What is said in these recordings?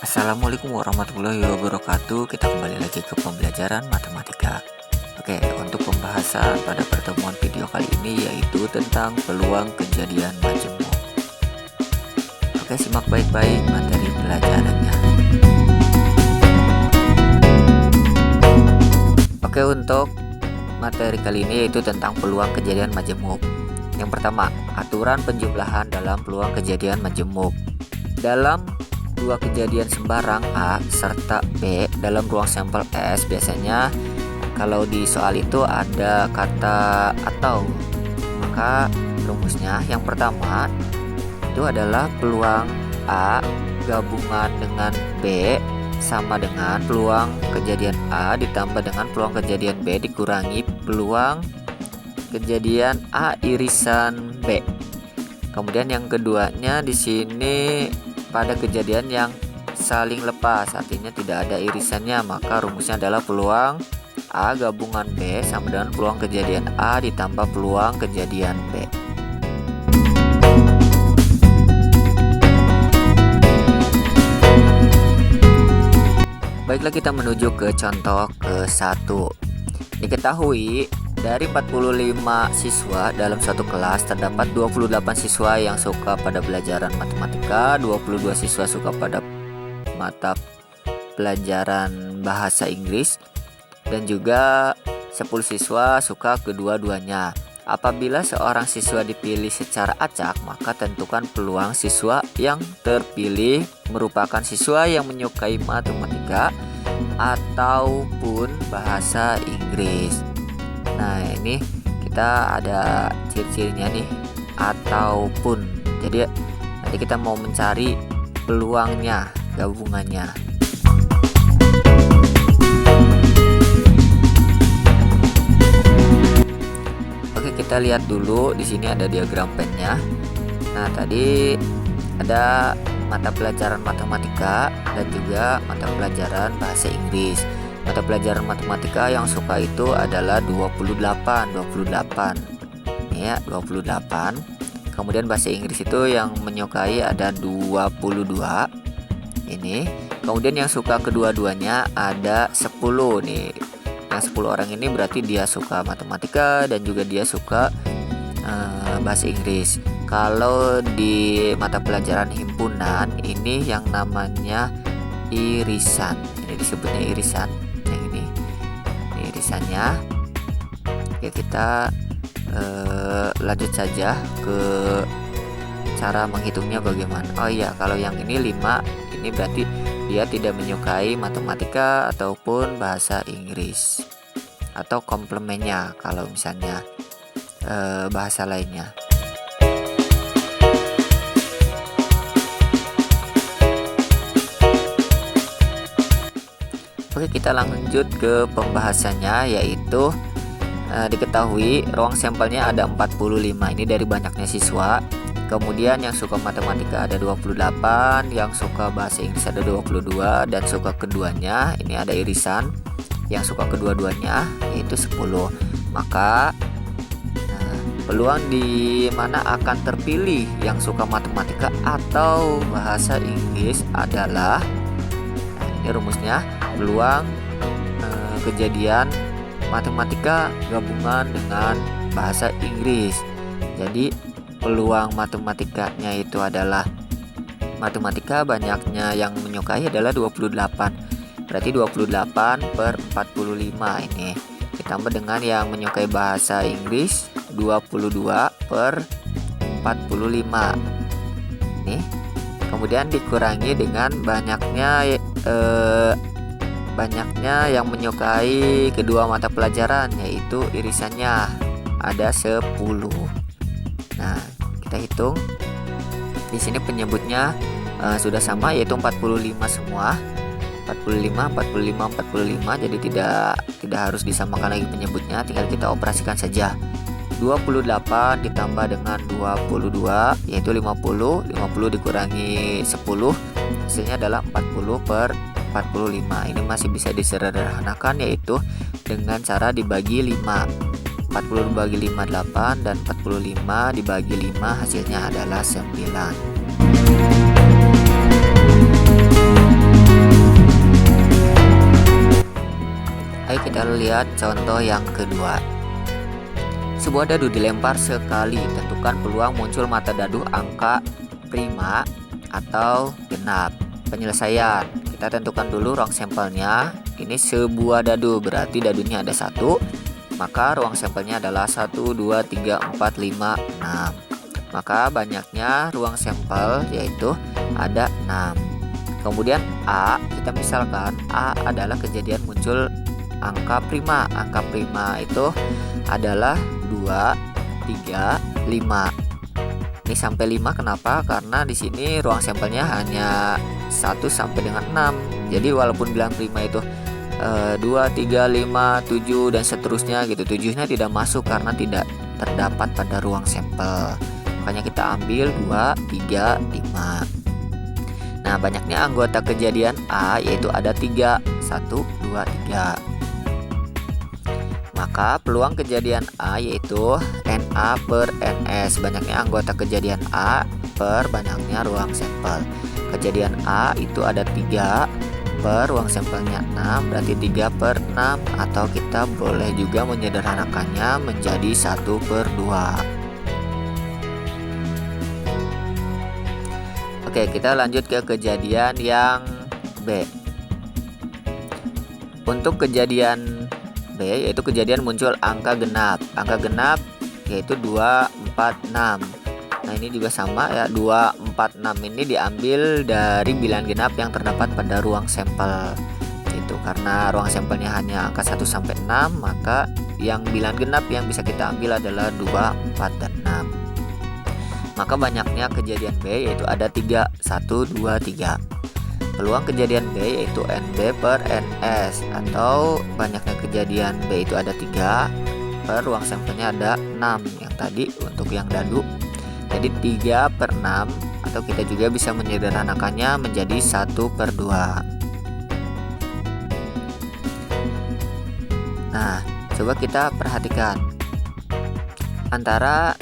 Assalamualaikum warahmatullahi wabarakatuh. Kita kembali lagi ke pembelajaran matematika. Oke, untuk pembahasan pada pertemuan video kali ini yaitu tentang peluang kejadian majemuk. Oke, simak baik-baik materi pelajarannya. Oke, untuk materi kali ini yaitu tentang peluang kejadian majemuk. Yang pertama, aturan penjumlahan dalam peluang kejadian majemuk. Dalam dua kejadian sembarang A serta B dalam ruang sampel S, biasanya kalau di soal itu ada kata atau, maka rumusnya yang pertama itu adalah peluang A gabungan dengan B sama dengan peluang kejadian A ditambah dengan peluang kejadian B dikurangi peluang kejadian A irisan B. Kemudian yang keduanya di sini pada kejadian yang saling lepas, artinya tidak ada irisannya, maka rumusnya adalah peluang A gabungan B sama dengan peluang kejadian A ditambah peluang kejadian B. Baiklah, kita menuju ke contoh ke-1. Diketahui dari 45 siswa dalam satu kelas terdapat 28 siswa yang suka pada pelajaran matematika, 22 siswa suka pada mata pelajaran bahasa Inggris, dan juga 10 siswa suka kedua-duanya. Apabila seorang siswa dipilih secara acak, maka tentukan peluang siswa yang terpilih merupakan siswa yang menyukai matematika ataupun bahasa Inggris. Nah, ini kita ada ciri-cirinya nih, ataupun. Jadi nanti kita mau mencari peluangnya, gabungannya. Oke, kita lihat dulu di sini ada diagram pennya. Nah, tadi ada mata pelajaran matematika dan juga mata pelajaran bahasa Inggris. Mata pelajaran matematika yang suka itu adalah 28. Ini ya, 28. Kemudian bahasa Inggris itu yang menyukai ada 22. Ini. Kemudian yang suka kedua-duanya ada 10 nih. Yang 10 orang ini berarti dia suka matematika dan juga dia suka bahasa Inggris. Kalau di mata pelajaran himpunan ini yang namanya irisan. Ini disebutnya irisan. Irisannya. Oke, kita lanjut saja ke cara menghitungnya bagaimana. Oh iya, kalau yang ini 5, ini berarti dia tidak menyukai matematika ataupun bahasa Inggris atau komplemennya kalau misalnya bahasa lainnya. Oke, kita lanjut ke pembahasannya, yaitu diketahui ruang sampelnya ada 45. Ini dari banyaknya siswa. Kemudian yang suka matematika ada 28, yang suka bahasa Inggris ada 22, dan suka keduanya ini ada irisan. Yang suka kedua-duanya yaitu 10. Maka peluang di mana akan terpilih yang suka matematika atau bahasa Inggris adalah, ini rumusnya, peluang kejadian matematika gabungan dengan bahasa Inggris. Jadi peluang matematikanya itu adalah matematika banyaknya yang menyukai adalah 28. Berarti 28 per 45 ini ditambah dengan yang menyukai bahasa Inggris 22 per 45. Ini kemudian dikurangi dengan banyaknya yang menyukai kedua mata pelajaran, yaitu irisannya ada 10. Nah, kita hitung. Di sini penyebutnya sudah sama, yaitu 45 semua. 45. Jadi tidak harus disamakan lagi penyebutnya, tinggal kita operasikan saja. 28 ditambah dengan 22 yaitu 50. 50 dikurangi 10 hasilnya adalah 40 per 45. Ini masih bisa disederhanakan, yaitu dengan cara dibagi 5. 40 dibagi 5 8, dan 45 dibagi 5 hasilnya adalah 9. lihat contoh yang kedua. Sebuah dadu dilempar sekali, tentukan peluang muncul mata dadu angka prima atau genap. Penyelesaian, kita tentukan dulu ruang sampelnya. Ini sebuah dadu, berarti dadunya ada 1, maka ruang sampelnya adalah 1, 2, 3, 4, 5, 6. Maka banyaknya ruang sampel yaitu ada 6. Kemudian A, kita misalkan A adalah kejadian muncul angka prima. Angka prima itu adalah 2, 3, 5. Ini sampai 5 kenapa? Karena di sini ruang sampelnya hanya 1 sampai dengan 6. Jadi walaupun bilang prima itu 2, 3, 5, 7 dan seterusnya gitu, 7-nya tidak masuk karena tidak terdapat pada ruang sampel. Makanya kita ambil 2, 3, 5. Nah, banyaknya anggota kejadian A yaitu ada 3, 1, 2, 3. Maka peluang kejadian A yaitu NA per NS. Banyaknya anggota kejadian A per banyaknya ruang sampel. Kejadian A itu ada 3 per ruang sampelnya 6, berarti 3 per 6. Atau kita boleh juga menyederhanakannya menjadi 1 per 2. Oke, kita lanjut ke kejadian yang B. Untuk kejadian B yaitu kejadian muncul angka genap. Angka genap yaitu 2, 4, 6. Nah, ini juga sama ya, 2, 4, 6 ini diambil dari bilangan genap yang terdapat pada ruang sampel. Itu karena ruang sampelnya hanya angka 1 sampai 6, maka yang bilangan genap yang bisa kita ambil adalah 2, 4, dan 6. Maka banyaknya kejadian B yaitu ada 3, 1, 2, 3. Peluang kejadian B yaitu NB per NS, atau banyaknya kejadian B itu ada 3 per ruang sampelnya ada 6 yang tadi untuk yang dadu. Jadi 3 per 6, atau kita juga bisa menyederhanakannya menjadi 1 per 2. Nah, coba kita perhatikan antara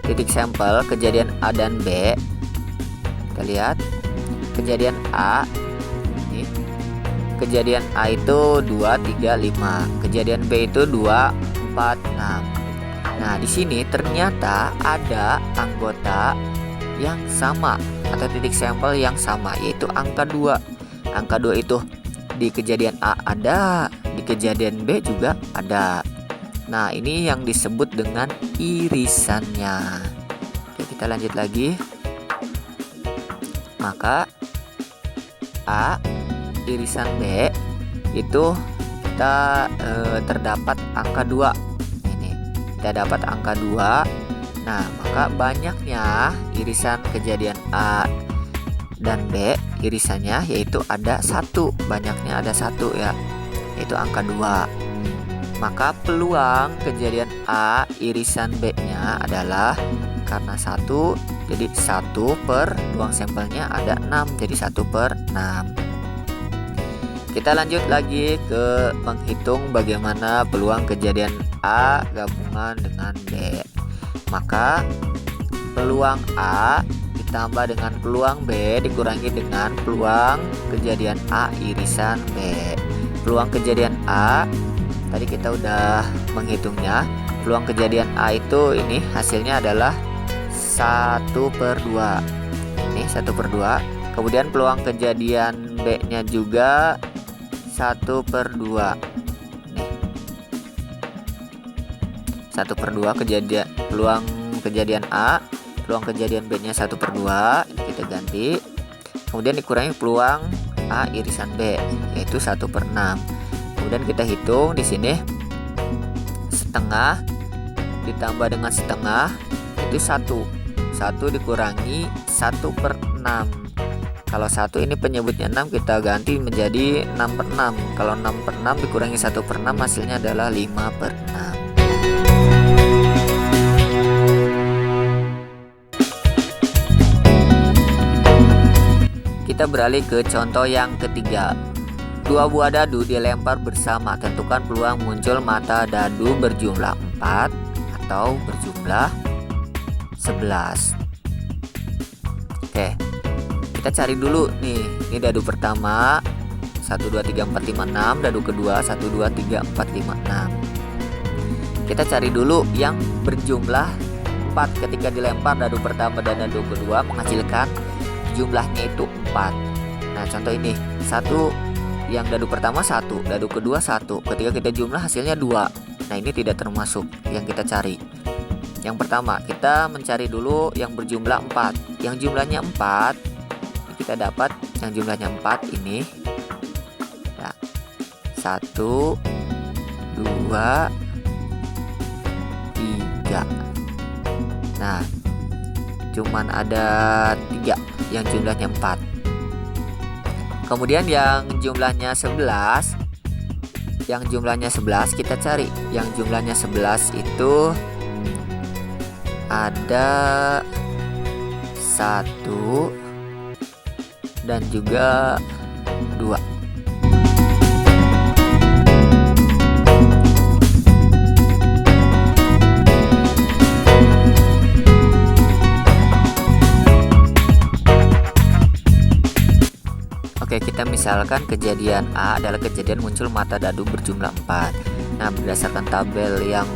titik sampel kejadian A dan B. Kita lihat kejadian A ini, kejadian A itu 2, 3, 5, kejadian B itu 2, 4, 6. Nah, di sini ternyata ada anggota yang sama atau titik sampel yang sama, yaitu angka 2. Angka 2 itu di kejadian A ada, di kejadian B juga ada. Nah, ini yang disebut dengan irisannya. Oke, kita lanjut lagi. Maka A irisan B itu kita terdapat angka 2. Ini kita dapat angka 2. Nah, maka banyaknya irisan kejadian A dan B irisannya yaitu ada 1. Banyaknya ada 1 ya, yaitu angka 2. Maka peluang kejadian A irisan B-nya adalah karena 1, jadi 1 per ruang sampelnya ada 6, jadi 1 per 6. Kita lanjut lagi ke menghitung bagaimana peluang kejadian A gabungan dengan B. Maka peluang A ditambah dengan peluang B dikurangi dengan peluang kejadian A irisan B. Peluang kejadian A tadi kita udah menghitungnya. Peluang kejadian A itu ini hasilnya adalah 1 per 2. Ini 1 per 2. Kemudian peluang kejadian B nya juga 1 per 2. Nih 1 per 2 kejadian peluang kejadian A. Peluang kejadian B nya 1 per 2. Kita ganti. Kemudian dikurangi peluang A irisan B yaitu 1 per 6. Kemudian kita hitung di sini setengah ditambah dengan setengah itu 1 dikurangi 1 per 6. Kalau 1 ini penyebutnya 6, kita ganti menjadi 6 per 6. Kalau 6 per 6 dikurangi 1 per 6 hasilnya adalah 5 per 6. Kita beralih ke contoh yang ketiga. 2 buah dadu dilempar bersama, tentukan peluang muncul mata dadu berjumlah 4 atau berjumlah 11. Oke, kita cari dulu nih. Ini dadu pertama 1 2 3 4 5 6, dadu kedua 1 2 3 4 5 6. Kita cari dulu yang berjumlah 4 ketika dilempar dadu pertama dan dadu kedua menghasilkan jumlahnya itu 4. Nah, contoh ini, satu yang dadu pertama 1, dadu kedua 1. Ketika kita jumlah hasilnya 2. Nah, ini tidak termasuk yang kita cari. Yang pertama, kita mencari dulu yang berjumlah 4. Yang jumlahnya 4, kita dapat yang jumlahnya 4 ini. Ya. 1 2 3. Nah, cuman ada 3 yang jumlahnya 4. Kemudian yang jumlahnya 11, kita cari. Yang jumlahnya 11 itu ada 1 dan juga 2. Oke, kita misalkan kejadian A adalah kejadian muncul mata dadu berjumlah 4. Nah, berdasarkan tabel yang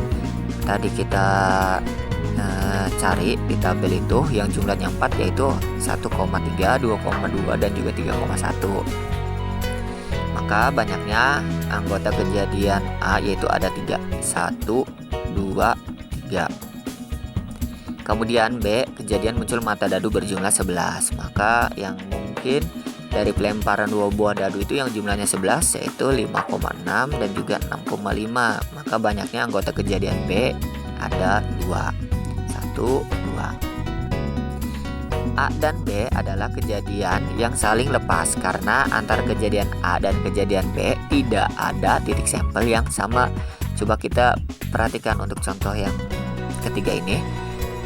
tadi kita cari di tabel itu, yang jumlahnya 4 yaitu 1,3, 2,2 dan juga 3,1. Maka banyaknya anggota kejadian A yaitu ada 3. 1 2 3. Kemudian B, kejadian muncul mata dadu berjumlah 11. Maka yang mungkin dari pelemparan 2 buah dadu itu yang jumlahnya 11 yaitu 5,6 dan juga 6,5. Maka banyaknya anggota kejadian B ada 2. 1 2. A dan B adalah kejadian yang saling lepas karena antara kejadian A dan kejadian B tidak ada titik sampel yang sama. Coba kita perhatikan untuk contoh yang ketiga ini.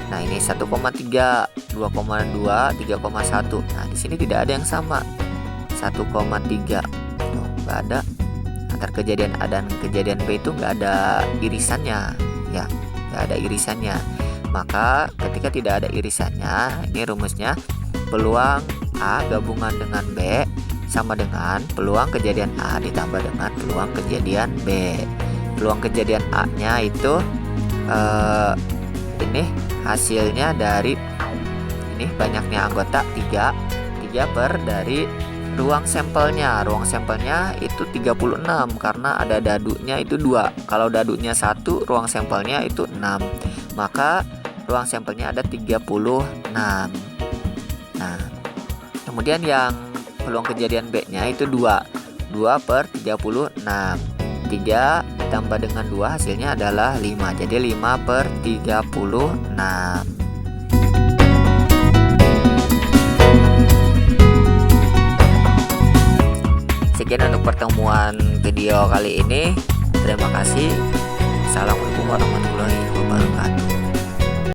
Nah, ini 1,3, 2,2, 3,1. Nah, di sini tidak ada yang sama. 1,3. Tuh, nggak ada. Antar kejadian A dan kejadian B itu nggak ada irisannya. Ya, nggak ada irisannya. Maka ketika tidak ada irisannya, ini rumusnya peluang A gabungan dengan B sama dengan peluang kejadian A ditambah dengan peluang kejadian B. Peluang kejadian A-nya itu ini hasilnya dari ini banyaknya anggota 3 per dari ruang sampelnya. Ruang sampelnya itu 36 karena ada dadunya itu 2. Kalau dadunya 1, ruang sampelnya itu 6. Maka ruang sampelnya ada 36. Nah, kemudian yang peluang kejadian B-nya itu 2 per 36. 3 ditambah dengan 2 hasilnya adalah 5. Jadi 5 per 36. Sekian untuk pertemuan video kali ini. Terima kasih. Assalamualaikum warahmatullahi wabarakatuh.